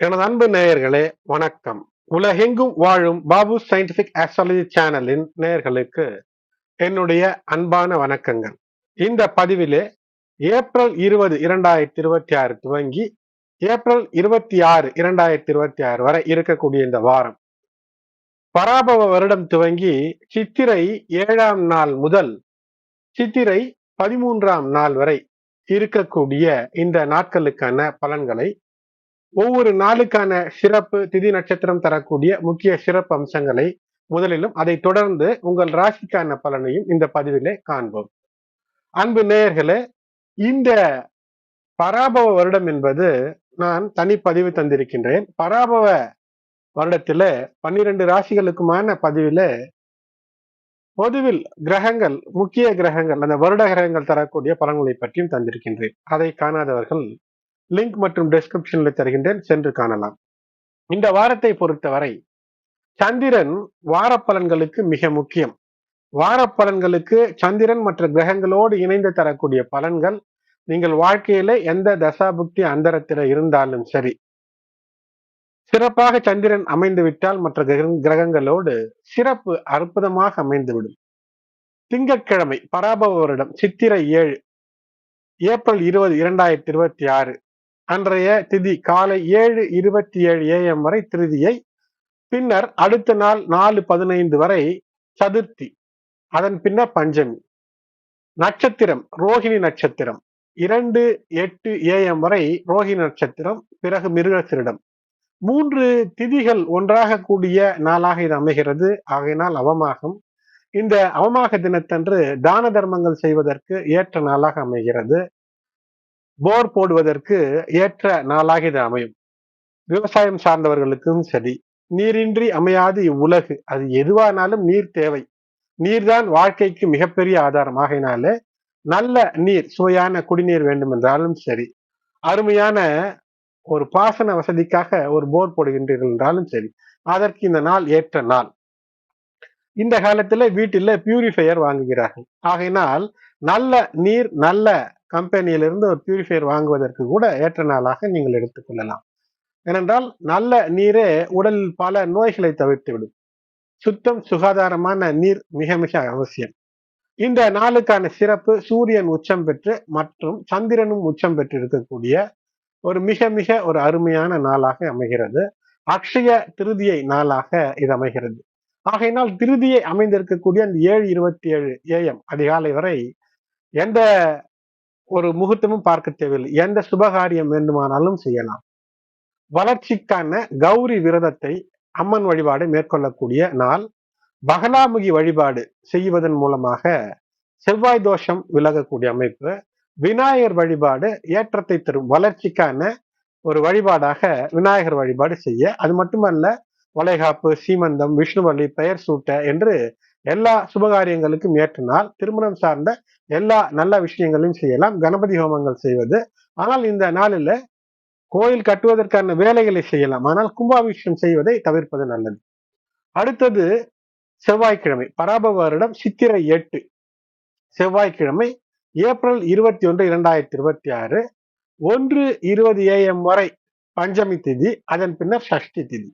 எனது அன்பு நேயர்களே, வணக்கம். உலகெங்கும் வாழும் பாபு சயின்டிபிக் ஆஸ்ட்ராலஜி சேனலின் நேயர்களுக்கு என்னுடைய அன்பான வணக்கங்கள். இந்த பதிவிலே ஏப்ரல் 20, 2026 துவங்கி ஏப்ரல் 26, 2026 வரை இருக்கக்கூடிய இந்த வாரம், பராபவ வருடம் துவங்கி சித்திரை 7ஆம் நாள் முதல் சித்திரை 13ஆம் நாள் வரை இருக்கக்கூடிய இந்த நாட்களுக்கான பலன்களை, ஒவ்வொரு நாளுக்கான சிறப்பு திதி நட்சத்திரம் தரக்கூடிய முக்கிய சிறப்பு அம்சங்களை முதலிலும், அதை தொடர்ந்து உங்கள் ராசிக்கான பலனையும் இந்த பதிவிலே காண்போம். அன்பு நேயர்களே, இந்த பராபவ வருடம் என்பது நான் தனிப்பதிவு தந்திருக்கின்றேன். பராபவ வருடத்தில 12 ராசிகளுக்குமான பதிவில பொதுவில் கிரகங்கள், முக்கிய கிரகங்கள், அந்த வருட கிரகங்கள் தரக்கூடிய பலன்களை பற்றியும் தந்திருக்கின்றேன். அதை காணாதவர்கள் லிங்க் மற்றும் டிஸ்கிரிப்ஷன்ல தருகின்றேன், சென்று காணலாம். இந்த வாரத்தை பொறுத்தவரை சந்திரன் வார பலன்களுக்கு மிக முக்கியம். வார பலன்களுக்கு சந்திரன் மற்ற கிரகங்களோடு இணைந்து தரக்கூடிய பலன்கள், நீங்கள் வாழ்க்கையில எந்த தசாபுக்தி அந்தரத்தில இருந்தாலும் சரி, சிறப்பாக சந்திரன் அமைந்து விட்டால் மற்ற கிரகங்களோடு சிறப்பு அற்புதமாக அமைந்துவிடும். திங்கட்கிழமை பராபவ வருடம் சித்திரை 7, ஏப்ரல் 20, 2026 அன்றைய திதி காலை 7:27 AM வரை திருதியை, பின்னர் அடுத்த நாள் 4:15 வரை சதுர்த்தி, அதன் பின்னர் பஞ்சமி. நட்சத்திரம் ரோஹிணி நட்சத்திரம், 2:08 AM வரை ரோஹிணி நட்சத்திரம், பிறகு மிருகசீரிடம். 3 திதிகள் ஒன்றாக கூடிய நாளாக இது அமைகிறது. ஆகையினால் அவமாகம். இந்த அவமாக தினத்தன்று தான தர்மங்கள் செய்வதற்கு ஏற்ற நாளாக அமைகிறது. போர் போடுவதற்கு ஏற்ற நாளாக இது அமையும். விவசாயம் சார்ந்தவர்களுக்கும் சரி, நீரின்றி அமையாது இவ்வுலகு. அது எதுவானாலும் நீர் தேவை. நீர்தான் வாழ்க்கைக்கு மிகப்பெரிய ஆதாரம். ஆகையினாலே நல்ல நீர், சுவையான குடிநீர் வேண்டும் என்றாலும் சரி, அருமையான ஒரு பாசன வசதிக்காக ஒரு போர் போடுகின்றீர்கள் என்றாலும் சரி, அதற்கு இந்த நாள் ஏற்ற நாள். இந்த காலத்துல வீட்டில பியூரிஃபையர் வாங்குகிறார்கள். ஆகையினால் நல்ல நீர், நல்ல கம்பெனியிலிருந்து ஒரு பியூரிஃபையர் வாங்குவதற்கு கூட ஏற்ற நாளாக நீங்கள் எடுத்துக்கொள்ளலாம். ஏனென்றால் நல்ல நீரே உடலில் பல நோய்களை தவிர்த்து விடும். சுத்தம், சுகாதாரமான நீர் மிக மிக அவசியம். இந்த நாளுக்கான சிறப்பு, சூரியன் உச்சம் பெற்று மற்றும் சந்திரனும் உச்சம் பெற்று இருக்கக்கூடிய ஒரு மிக மிக ஒரு அருமையான நாளாக அமைகிறது. அக்ஷய திருதியை நாளாக இது அமைகிறது. ஆகையினால் திருதியை அமைந்திருக்கக்கூடிய அந்த 7:27 AM அதிகாலை வரை எந்த ஒரு முகூர்த்தமும் பார்க்க தேவையில்லை. எந்த சுபகாரியம் வேண்டுமானாலும் செய்யலாம். வளர்ச்சிக்கான கௌரி விரதத்தை, அம்மன் வழிபாடு மேற்கொள்ளக்கூடிய நாள். பகலாமுகி வழிபாடு செய்வதன் மூலமாக செவ்வாய் தோஷம் விலகக்கூடிய அமைப்பு. விநாயகர் வழிபாடு ஏற்றத்தை தரும், வளர்ச்சிக்கான ஒரு வழிபாடாக விநாயகர் வழிபாடு செய்ய. அது மட்டுமல்ல, வளைகாப்பு, சீமந்தம், விஷ்ணுவள்ளி, பெயர் சூட்ட என்று எல்லா சுபகாரியங்களுக்கும் ஏற்ற நாள். திருமணம் சார்ந்த எல்லா நல்ல விஷயங்களையும் செய்யலாம். கணபதி ஹோமங்கள் செய்வது. ஆனால் இந்த நாளில் கோயில் கட்டுவதற்கான வேலைகளை செய்யலாம். ஆனால் கும்பாபிஷேகம் செய்வதை தவிர்ப்பது நல்லது. அடுத்தது செவ்வாய்க்கிழமை பராபவ வருடம் சித்திரை 8 செவ்வாய்க்கிழமை, ஏப்ரல் 21, 2026 1:20 AM வரை பஞ்சமி திதி, அதன் பின்னர் சஷ்டி திதி.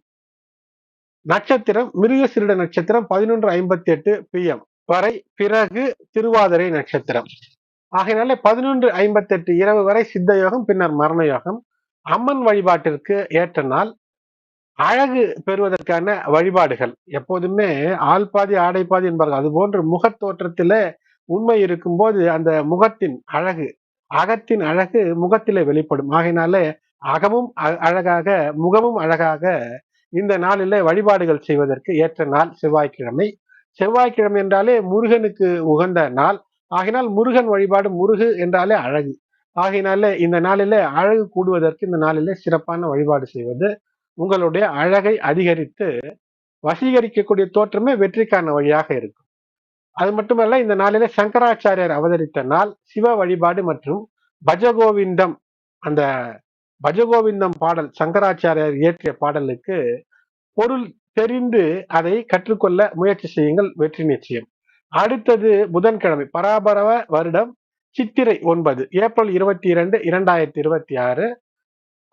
நட்சத்திரம் மிருகசீரிட நட்சத்திரம் 11:58 PM வரை, பிறகு திருவாதிரை நட்சத்திரம். ஆகையினாலே 11:58 இரவு வரை சித்த யோகம், பின்னர் மரண யோகம். அம்மன் வழிபாட்டிற்கு ஏற்ற நாள். அழகு பெறுவதற்கான வழிபாடுகள். எப்போதுமே ஆள் பாதி ஆடை பாதி என்பார்கள். அது போன்று முகத் தோற்றத்தில உண்மை இருக்கும்போது அந்த முகத்தின் அழகு, அகத்தின் அழகு முகத்திலே வெளிப்படும். ஆகையினாலே அகமும் அழகாக, முகமும் அழகாக இந்த நாளிலே வழிபாடுகள் செய்வதற்கு ஏற்ற நாள் செவ்வாய்க்கிழமை. செவ்வாய்க்கிழமை என்றாலே முருகனுக்கு உகந்த நாள். ஆகையினால் முருகன் வழிபாடு, முருகு என்றாலே அழகு. ஆகையினாலே இந்த நாளிலே அழகு கூடுவதற்கு இந்த நாளிலே சிறப்பான வழிபாடு செய்வது உங்களுடைய அழகை அதிகரித்து வசீகரிக்கக்கூடிய தோற்றமே வெற்றிக்கான வழியாக இருக்கும். அது மட்டுமல்ல, இந்த நாளிலே சங்கராச்சாரியார் அவதரித்த நாள். சிவ வழிபாடு மற்றும் பஜகோவிந்தம், அந்த பஜகோவிந்தம் பாடல், சங்கராச்சாரியார் இயற்றிய பாடலுக்கு பொருள் தெரிந்து அதை கற்றுக்கொள்ள முயற்சி செய்யுங்கள், வெற்றி நிச்சயம். அடுத்தது புதன்கிழமை பராபரவ வருடம் சித்திரை 9, ஏப்ரல் 22, 2026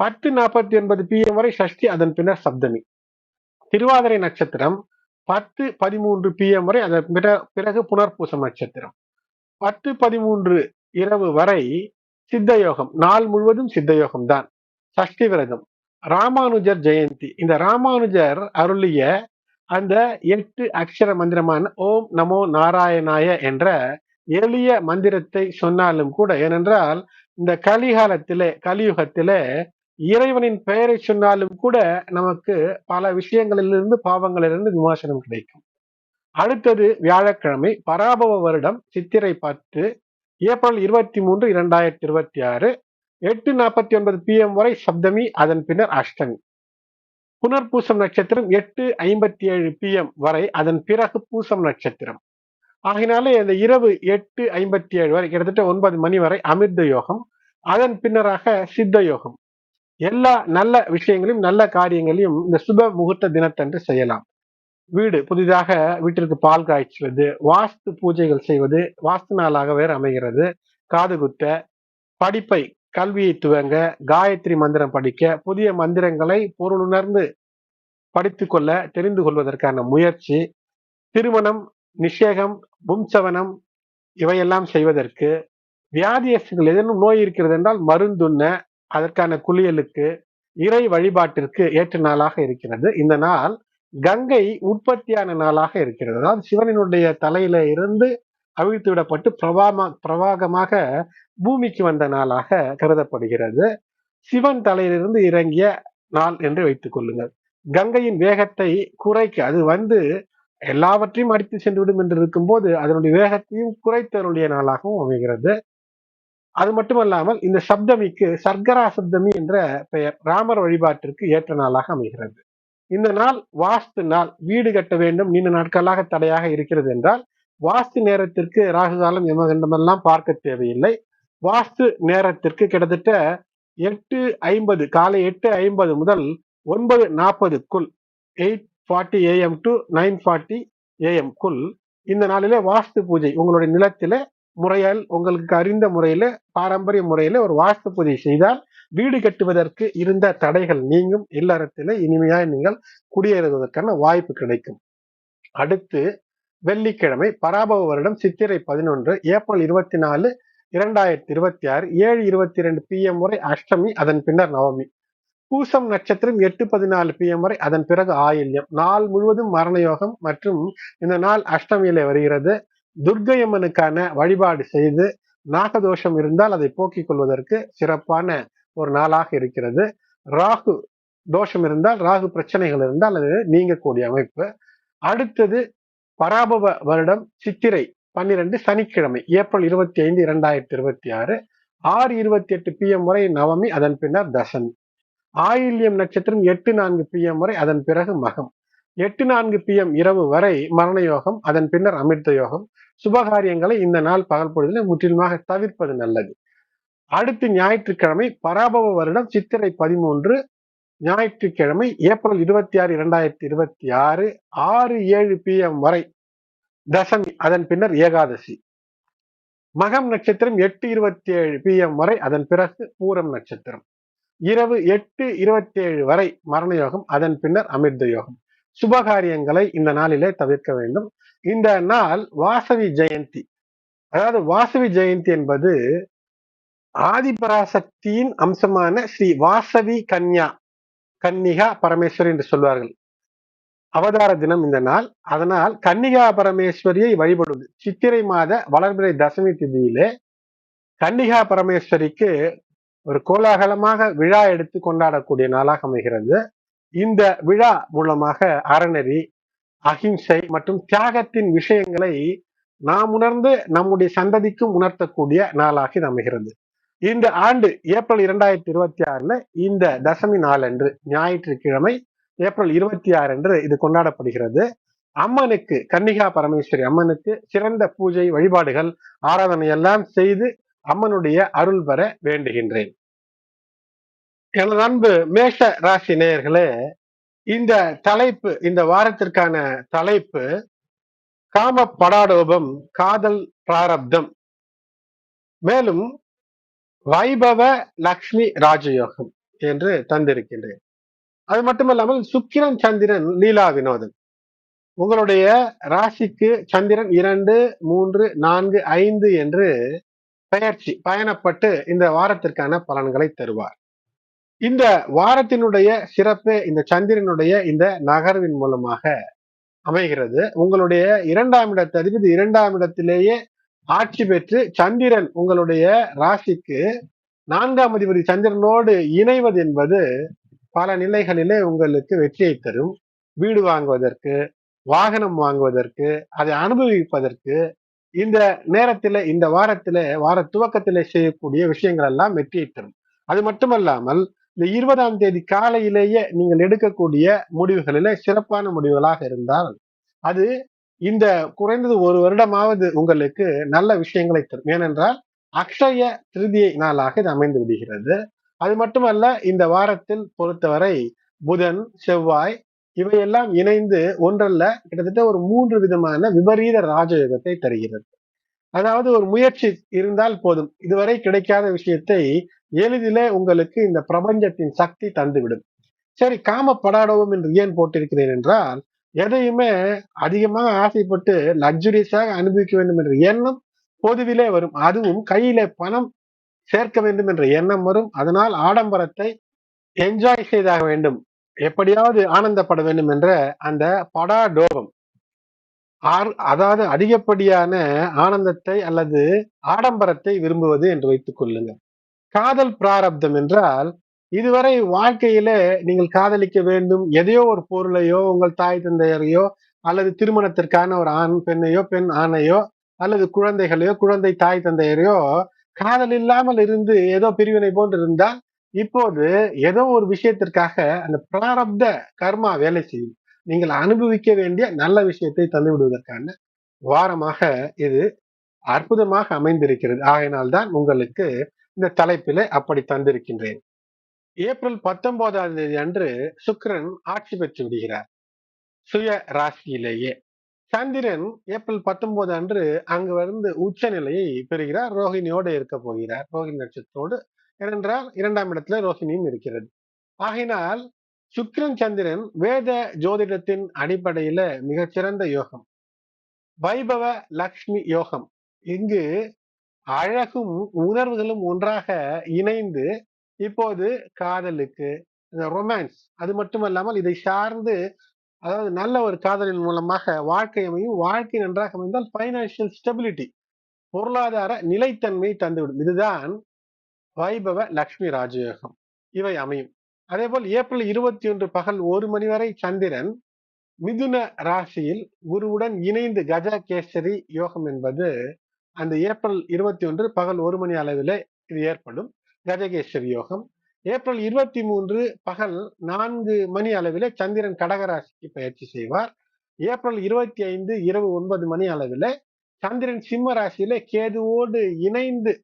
10:49 PM வரை சஷ்டி, அதன் பின்னர் சப்தமி. திருவாதிரை நட்சத்திரம் 10:13 PM வரை, அதன் பிறகு புனர்பூசம் நட்சத்திரம். 10:13 இரவு வரை சித்த யோகம், நாள் முழுவதும் சித்த யோகம் தான். சஷ்டி விரதம். ராமானுஜர் ஜெயந்தி. இந்த ராமானுஜர் அருளிய அந்த 8 அக்ஷர மந்திரமான ஓம் நமோ நாராயணாய என்ற எளிய மந்திரத்தை சொன்னாலும் கூட, ஏனென்றால் இந்த கலியுகத்திலே இறைவனின் பெயரை சொன்னாலும் கூட நமக்கு பல விஷயங்களிலிருந்து, பாவங்களிலிருந்து விமோசனம் கிடைக்கும். அடுத்தது வியாழக்கிழமை, பராபவ வருடம் சித்திரை 10, ஏப்ரல் 23, 2026, 8:49 PM வரை சப்தமி, அதன் பின்னர் அஷ்டமி. புனர்பூசம் நட்சத்திரம் 8:57 PM வரை, அதன் பிறகு பூசம் நட்சத்திரம். ஆகினாலே இந்த இரவு 8:57 வரை, கிட்டத்தட்ட 9 மணி வரை அமிர்த யோகம், அதன் பின்னராக சித்த யோகம். எல்லா நல்ல விஷயங்களையும், நல்ல காரியங்களையும் இந்த சுப முகூர்த்த தினத்தன்று செய்யலாம். புதிதாக வீட்டிற்கு பால் காய்ச்சுவது, வாஸ்து பூஜைகள் செய்வது, வாஸ்து நாளாக வேறு அமைகிறது. காது குத்த, படிப்பை, கல்வியை துவங்க, காயத்ரி மந்திரம் படிக்க, புதிய மந்திரங்களை பொருளுணர்ந்து படித்துக் கொள்ள, தெரிந்து கொள்வதற்கான முயற்சி, திருமணம், நிஷேகம், பும்சவனம் இவையெல்லாம் செய்வதற்கு, வியாதியஸ்கள் ஏதேனும் நோய் இருக்கிறது என்றால் மருந்துண்ண, அதற்கான குளியலுக்கு, இறை வழிபாட்டிற்கு ஏற்ற நாளாக இருக்கிறது. இந்த நாள் கங்கை உற்பத்தியான நாளாக இருக்கிறது. அதாவது சிவனினுடைய தலையில இருந்து அவிழ்த்து விடப்பட்டு பிரவாகமாக பூமிக்கு வந்த நாளாக கருதப்படுகிறது. சிவன் தலையிலிருந்து இறங்கிய நாள் என்று வைத்துக் கொள்ளுங்கள். கங்கையின் வேகத்தை குறைக்க, அது எல்லாவற்றையும் அடித்து சென்றுவிடும் என்று இருக்கும் போது அதனுடைய வேகத்தையும் குறைத்தருடைய நாளாகவும் அமைகிறது. அது மட்டுமல்லாமல் இந்த சப்தமிக்கு சர்க்கரா சப்தமி என்ற பெயர். ராமர் வழிபாட்டிற்கு ஏற்ற நாளாக அமைகிறது. இந்த நாள் வாஸ்து நாள். வீடு கட்ட வேண்டும், நீண்ட நாட்களாக தடையாக இருக்கிறது என்றால் வாஸ்து நேரத்திற்கு ராகு காலம் எமகண்டமெல்லாம் பார்க்க தேவையில்லை. வாஸ்து நேரத்திற்கு கிட்டத்தட்ட 8:50, காலை 8:50 முதல் 9:40க்குள், 8:40 AM to 9:40 AM இந்த நாளிலே வாஸ்து பூஜை உங்களுடைய நிலத்திலே முறையால், உங்களுக்கு அறிந்த முறையில, பாரம்பரிய முறையில ஒரு வாஸ்து பூஜை செய்தால் வீடு கட்டுவதற்கு இருந்த தடைகள் நீங்கும். இல்லறத்திலே இனிமையாய் நீங்கள் குடியேறுவதற்கான வாய்ப்பு கிடைக்கும். அடுத்து வெள்ளிக்கிழமை, பராபவ வருடம் சித்திரை 11, ஏப்ரல் 24, 2026, 7:22 PM வரை அஷ்டமி, அதன் பின்னர் நவமி. பூசம் நட்சத்திரம் 8:14 PM வரை, அதன் பிறகு ஆயில்யம். நாள் முழுவதும் மரண யோகம் மற்றும் இந்த நாள் அஷ்டமியிலே வருகிறது. துர்க்கையம்மனுக்கான வழிபாடு செய்து, நாகதோஷம் இருந்தால் அதை போக்கிக் கொள்வதற்கு சிறப்பான ஒரு நாளாக இருக்கிறது. ராகு தோஷம் இருந்தால், ராகு பிரச்சனைகள் இருந்தால் அது நீங்கக்கூடிய அமைப்பு. அடுத்தது பராபவ வருடம் சித்திரை 12, சனிக்கிழமை, ஏப்ரல் 25, 2026, 6:28 PM வரை நவமி, அதன் பின்னர் தசமி. ஆயில்யம் நட்சத்திரம் 8:04 PM வரை, அதன் பிறகு மகம். 8:04 PM இரவு வரை மரண யோகம், அதன் பின்னர் அமிர்த யோகம். சுபகாரியங்களை இந்த நாள் பகல் பொழுதில் முற்றிலுமாக தவிர்ப்பது நல்லது. அடுத்து ஞாயிற்றுக்கிழமை, பராபவ வருடம் சித்திரை 13, ஞாயிற்றுக்கிழமை, ஏப்ரல் 26, 2026, 6:07 PM வரை தசமி, அதன் பின்னர் ஏகாதசி. மகம் நட்சத்திரம் 8:27 PM வரை, அதன் பிறகு பூரம் நட்சத்திரம். இரவு 8:27 வரை மரண யோகம், அதன் பின்னர் அமிர்த யோகம். சுபகாரியங்களை இந்த நாளிலே தவிர்க்க வேண்டும். இந்த நாள் வாசவி ஜெயந்தி. அதாவது வாசவி ஜெயந்தி என்பது ஆதிபராசக்தியின் அம்சமான ஸ்ரீ வாசவி கன்னிகா பரமேஸ்வரி என்று சொல்வார்கள். அவதார தினம் இந்த நாள். அதனால் கன்னிகா பரமேஸ்வரியை வழிபடுவது. சித்திரை மாத வளர்பிறை தசமி திதியிலே கன்னிகா பரமேஸ்வரிக்கு ஒரு கோலாகலமாக விழா எடுத்து கொண்டாடக்கூடிய நாளாக அமைகிறது. இந்த விழா மூலமாக அறநெறி, அகிம்சை மற்றும் தியாகத்தின் விஷயங்களை நாம் உணர்ந்து நம்முடைய சந்ததிக்கும் உணர்த்தக்கூடிய நாளாக இது அமைகிறது. இந்த ஆண்டு ஏப்ரல் 2026 இந்த தசமி நாளன்று, ஞாயிற்றுக்கிழமை, ஏப்ரல் 26 அன்று இது கொண்டாடப்படுகிறது. அம்மனுக்கு, கன்னிகா பரமேஸ்வரி அம்மனுக்கு சிறந்த பூஜை, வழிபாடுகள், ஆராதனை எல்லாம் செய்து அம்மனுடைய அருள் பெற வேண்டுகின்றேன். எனது அன்பு மேஷ ராசி நேயர்களே, இந்த தலைப்பு, இந்த வாரத்திற்கான தலைப்பு காம படாடோபம், காதல் பிராரப்தம், மேலும் வைபவ லக்ஷ்மி ராஜயோகம். என்று தந்திருக்கின்றேன். அது மட்டுமல்லாமல் சுக்கிரன் சந்திரன் லீலா வினோதம். உங்களுடைய ராசிக்கு சந்திரன் 2, 3, 4, 5 என்று பெயர்ச்சி பயணப்பட்டு இந்த வாரத்திற்கான பலன்களை தருவார். இந்த வாரத்தினுடைய சிறப்பு இந்த சந்திரனுடைய இந்த நகர்வின் மூலமாக அமைகிறது. உங்களுடைய 2ஆம் இடத்து அதிபதி 2ஆம் இடத்திலேயே ஆட்சி பெற்று சந்திரன் உங்களுடைய ராசிக்கு 4ஆம் அதிபதி சந்திரனோடு இணைவது என்பது பல நிலைகளிலே உங்களுக்கு வெற்றியை தரும். வீடு வாங்குவதற்கு, வாகனம் வாங்குவதற்கு, அதை அனுபவிப்பதற்கு இந்த நேரத்திலே இந்த வாரத்திலே வார துவக்கத்திலே செய்யக்கூடிய விஷயங்கள் எல்லாம் வெற்றியை தரும். அது மட்டுமல்லாமல் இந்த 20ஆம் தேதி காலையிலேயே நீங்கள் எடுக்கக்கூடிய முடிவுகளிலே சிறப்பான முடிவுகளாக இருந்தால் அது இந்த குறைந்தது 1 வருடமாவது உங்களுக்கு நல்ல விஷயங்களை தரும். ஏனென்றால் அக்ஷய திருதியை நாளாக இது அமைந்து விடுகிறது. அது மட்டுமல்ல இந்த வாரத்தில் பொறுத்தவரை புதன், செவ்வாய் இவையெல்லாம் இணைந்து ஒன்றல்ல கிட்டத்தட்ட ஒரு 3 விதமான விபரீத ராஜயோகத்தை தருகிறது. அதாவது ஒரு முயற்சி இருந்தால் போதும், இதுவரை கிடைக்காத விஷயத்தை எளிதிலே உங்களுக்கு இந்த பிரபஞ்சத்தின் சக்தி தந்துவிடும். சரி, காமப்படாடவும் என்று ஏன் போட்டிருக்கிறேன் என்றால், எதையுமே அதிகமாக ஆசைப்பட்டு லக்ஸுரியஸாக அனுபவிக்க வேண்டும் என்ற எண்ணம் பொதுவிலே வரும். அதுவும் கையிலே பணம் சேர்க்க வேண்டும் என்ற எண்ணம் வரும். அதனால் ஆடம்பரத்தை என்ஜாய் செய்தாக வேண்டும், எப்படியாவது ஆனந்தப்பட வேண்டும் என்ற அந்த படாடோபம், அதாவது அதிகப்படியான ஆனந்தத்தை அல்லது ஆடம்பரத்தை விரும்புவது என்று வைத்துக் கொள்ளுங்கள். காதல் பிராரப்தம் என்றால் இதுவரை வாழ்க்கையில நீங்கள் காதலிக்க வேண்டும், எதையோ ஒரு பொருளையோ உங்கள் தாய் தந்தையரையோ அல்லது திருமணத்திற்கான ஒரு ஆண் பெண்ணையோ பெண் ஆணையோ அல்லது குழந்தைகளையோ குழந்தை தாய் தந்தையரையோ காதல் இல்லாமல் இருந்து ஏதோ பிரிவினை போன்று இருந்தால் இப்போது ஏதோ ஒரு விஷயத்திற்காக அந்த பிராரப்த கர்மா வேலை செய்யும். நீங்கள் அனுபவிக்க வேண்டிய நல்ல விஷயத்தை தந்து விடுவதற்கான வாரமாக இது அற்புதமாக அமைந்திருக்கிறது. ஆகையினால்தான் உங்களுக்கு இந்த தலைப்பிலே அப்படி தந்திருக்கின்றேன். ஏப்ரல் 19ஆம் தேதி அன்று சுக்கிரன் ஆட்சி பெற்று விடுகிறார் சுய ராசியிலேயே. சந்திரன் ஏப்ரல் 19 அன்று அங்கு வந்து உச்ச நிலையை பெறுகிறார். ரோஹிணியோடு இருக்க போகிறார், ரோஹிணி நட்சத்திரோடு. ஏனென்றால் 2ஆம் இடத்துல ரோஹிணியும் இருக்கிறது. ஆகையினால் சுக்கிரன் சந்திரன் வேத ஜோதிடத்தின் அடிப்படையில மிகச்சிறந்த யோகம், வைபவ லக்ஷ்மி யோகம். இங்கு அழகும் உணர்வுகளும் ஒன்றாக இணைந்து இப்போது காதலுக்கு ரொமான்ஸ், அது மட்டுமல்லாமல் இதை சார்ந்து அதாவது நல்ல ஒரு காதலின் மூலமாக வாழ்க்கை அமையும். வாழ்க்கை நன்றாக அமைந்தால் பைனான்சியல் ஸ்டெபிலிட்டி, பொருளாதார நிலைத்தன்மை தந்துவிடும். இதுதான் வைபவ லக்ஷ்மி ராஜயோகம். இவை அமையும். அதே போல் ஏப்ரல் 21 பகல் 1 மணி வரை சந்திரன் மிதுன ராசியில் குருவுடன் இணைந்து கஜ கேசரி யோகம் என்பது அந்த ஏப்ரல் 21 பகல் 1 மணி அளவிலே இது ஏற்படும் கஜகேசரி யோகம். ஏப்ரல் 23 பகல் 4 மணி அளவிலே சந்திரன் கடகராசிக்கு பயிற்சி செய்வார். ஏப்ரல் 25 இரவு 9 மணி அளவிலே சந்திரன் சிம்ம ராசியிலே கேதுவோடு இணைந்து,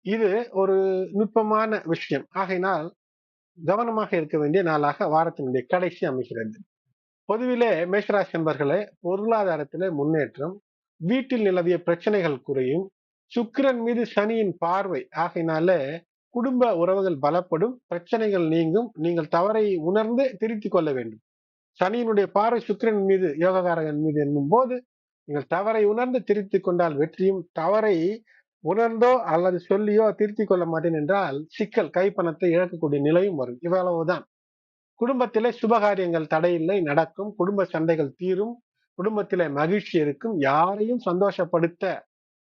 இது ஒரு நுட்பமான விஷயம். ஆகையினால் கவனமாக இருக்க வேண்டிய நாளாக வாரத்தினுடைய கடைசி அமைகிறது. பொதுவிலே மேஷராசி என்பர்களே, பொருளாதாரத்திலே முன்னேற்றம், வீட்டில் நிலவிய பிரச்சனைகள் குறையும், சுக்கிரன் மீது சனியின் பார்வை ஆகையினால குடும்ப உறவுகள் பலப்படும், பிரச்சனைகள் நீங்கும். நீங்கள் தவறை உணர்ந்து திருத்திக் கொள்ள வேண்டும். சனியினுடைய பார்வை சுக்கிரன் மீது, யோககாரகன் மீது என்னும் போது நீங்கள் தவறை உணர்ந்து திருத்திக் கொண்டால் வெற்றியும், தவறை உணர்ந்தோ அல்லது சொல்லியோ திருத்திக் கொள்ள மாட்டேன் என்றால் சிக்கல், கைப்பணத்தை இழக்கக்கூடிய நிலையும் வரும். இவ்வளவுதான். குடும்பத்திலே சுபகாரியங்கள் தடையில்லை, நடக்கும். குடும்ப சண்டைகள் தீரும், குடும்பத்திலே மகிழ்ச்சி இருக்கும். யாரையும் சந்தோஷப்படுத்த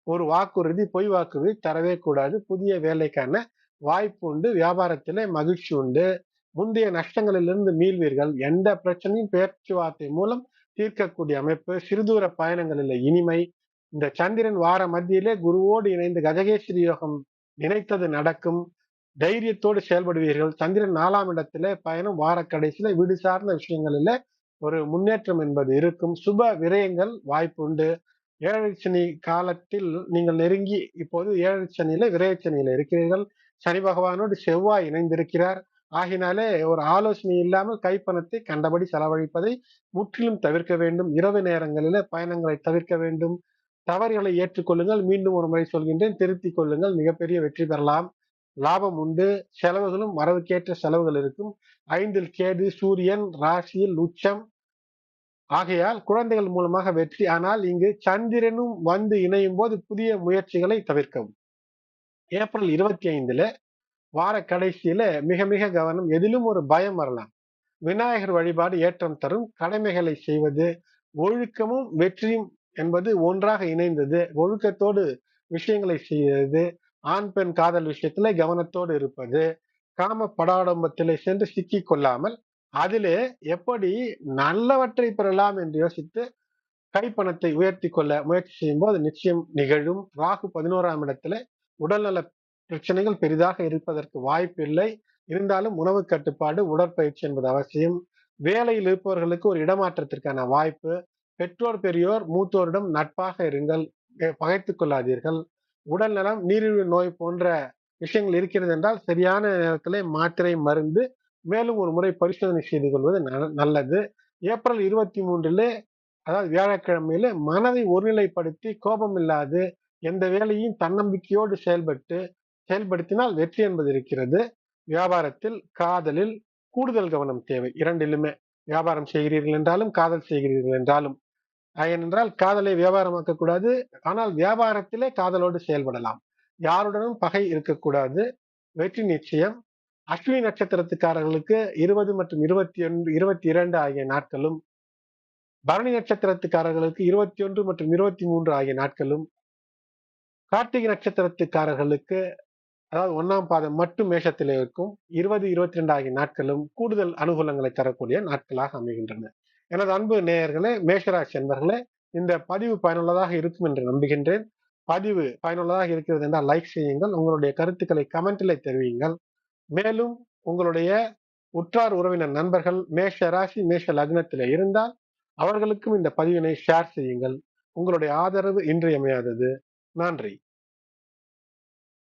ஒரு வாக்குறுதி, பொய் வாக்குறுதி தரவே கூடாது. புதிய வேலைக்கான வாய்ப்பு உண்டு, வியாபாரத்திலே மகிழ்ச்சி உண்டு, முந்தைய நஷ்டங்களிலிருந்து மீள்வீர்கள். எந்த பிரச்சனையும் பேச்சுவார்த்தை மூலம் தீர்க்கக்கூடிய அமைப்பு, சிறுதூர பயணங்களில் இனிமை. இந்த சந்திரன் வார மத்தியிலே குருவோடு இணைந்து கஜகேஸ்வரி யோகம் நினைத்தது நடக்கும், தைரியத்தோடு செயல்படுவீர்கள். சந்திரன் 4ஆம் இடத்திலே பயணம், வார கடைசியில வீடு சார்ந்த விஷயங்களில ஒரு முன்னேற்றம் என்பது இருக்கும். சுப விரயங்கள் வாய்ப்பு உண்டு. ஏழரை சனி காலத்தில் நீங்கள் நெருங்கி இப்போது ஏழரை சனியில விரயச்சனியில இருக்கிறீர்கள். சனி பகவானோடு செவ்வாய் இணைந்திருக்கிறார். ஆகினாலே ஒரு ஆலோசனை இல்லாமல் கைப்பணத்தை கண்டபடி செலவழிப்பதை முற்றிலும் தவிர்க்க வேண்டும். இரவு நேரங்களில பயணங்களை தவிர்க்க வேண்டும். தவறுகளை ஏற்றுக்கொள்ளுங்கள். மீண்டும் ஒரு முறை சொல்கின்றேன், திருத்திக் கொள்ளுங்கள். மிகப்பெரிய வெற்றி பெறலாம். லாபம் உண்டு, செலவுகளும் வரவுக்கேற்ற செலவுகள் இருக்கும். 5ல் கேது, சூரியன் ராசியில் உச்சம். ஆகையால் குழந்தைகள் மூலமாக வெற்றி. ஆனால் இங்கு சந்திரனும் வந்து இணையும் போது புதிய முயற்சிகளை தவிர்க்கவும். ஏப்ரல் 25ல வார கடைசியில மிக மிக கவனம். எதிலும் ஒரு பயம் வரலாம். விநாயகர் வழிபாடு ஏற்றம் தரும். கடமைகளை செய்வது, ஒழுக்கமும் வெற்றியும் என்பது ஒன்றாக இணைந்தது. ஒழுக்கத்தோடு விஷயங்களை செய்வது, ஆண் பெண் காதல் விஷயத்திலே கவனத்தோடு இருப்பது, காம படாடம்பத்திலே சென்று சிக்கிக் கொள்ளாமல் அதிலே எப்படி நல்லவற்றை பெறலாம் என்று யோசித்து கைப்பணத்தை உயர்த்தி கொள்ள முயற்சி செய்யும் போது நிச்சயம் நிகழும். ராகு 11ஆம் இடத்துல உடல்நல பிரச்சனைகள் பெரிதாக இருப்பதற்கு வாய்ப்பு இல்லை. இருந்தாலும் உணவு கட்டுப்பாடு, உடற்பயிற்சி என்பது அவசியம். வேலையில் இருப்பவர்களுக்கு ஒரு இடமாற்றத்திற்கான வாய்ப்பு. பெற்றோர் பெரியோர் மூத்தோரிடம் நட்பாக இருங்கள், பகைத்துக் கொள்ளாதீர்கள். உடல் நலம், நீரிழிவு நோய் போன்ற விஷயங்கள் இருக்கிறது என்றால் சரியான நேரத்திலே மாத்திரை மருந்து மேலும் ஒரு முறை பரிசோதனை செய்து கொள்வது நல்லது. ஏப்ரல் 23 அதாவது வியாழக்கிழமையில மனதை ஒருநிலைப்படுத்தி கோபம் இல்லாது எந்த வேலையும் தன்னம்பிக்கையோடு செயல்படுத்தினால் வெற்றி என்பது இருக்கிறது. வியாபாரத்தில், காதலில் கூடுதல் கவனம் தேவை. இரண்டிலுமே வியாபாரம் செய்கிறீர்கள் என்றாலும் காதல் செய்கிறீர்கள் என்றாலும். ஏனென்றால் காதலை வியாபாரமாக்க கூடாது. ஆனால் வியாபாரத்திலே காதலோடு செயல்படலாம். யாருடனும் பகை இருக்கக்கூடாது. வெற்றி நிச்சயம். அஸ்வினி நட்சத்திரத்துக்காரர்களுக்கு 20 மற்றும் 21, 22 ஆகிய நாட்களும், பரணி நட்சத்திரத்துக்காரர்களுக்கு 21 மற்றும் 23 ஆகிய நாட்களும், கார்த்திகை நட்சத்திரத்துக்காரர்களுக்கு அதாவது 1ஆம் பாதம் மட்டும் மேஷத்திலே இருக்கும் 20, 22 ஆகிய நாட்களும் கூடுதல் அனுகூலங்களை தரக்கூடிய நாட்களாக அமைகின்றன. எனது அன்பு நேயர்களே, மேஷராசி என்பர்களே, இந்த பதிவு பயனுள்ளதாக இருக்கும் என்று நம்புகின்றேன். பதிவு பயனுள்ளதாக இருக்கிறது என்றால் லைக் செய்யுங்கள். உங்களுடைய கருத்துக்களை கமெண்டிலே தெரிவியுங்கள். மேலும் உங்களுடைய உற்றார் உறவினர் நண்பர்கள் மேஷ ராசி மேஷ லக்னத்திலே இருந்தால் அவர்களுக்கும் இந்த பதிவினை ஷேர் செய்யுங்கள். உங்களுடைய ஆதரவு இன்றியமையாதது. நன்றி.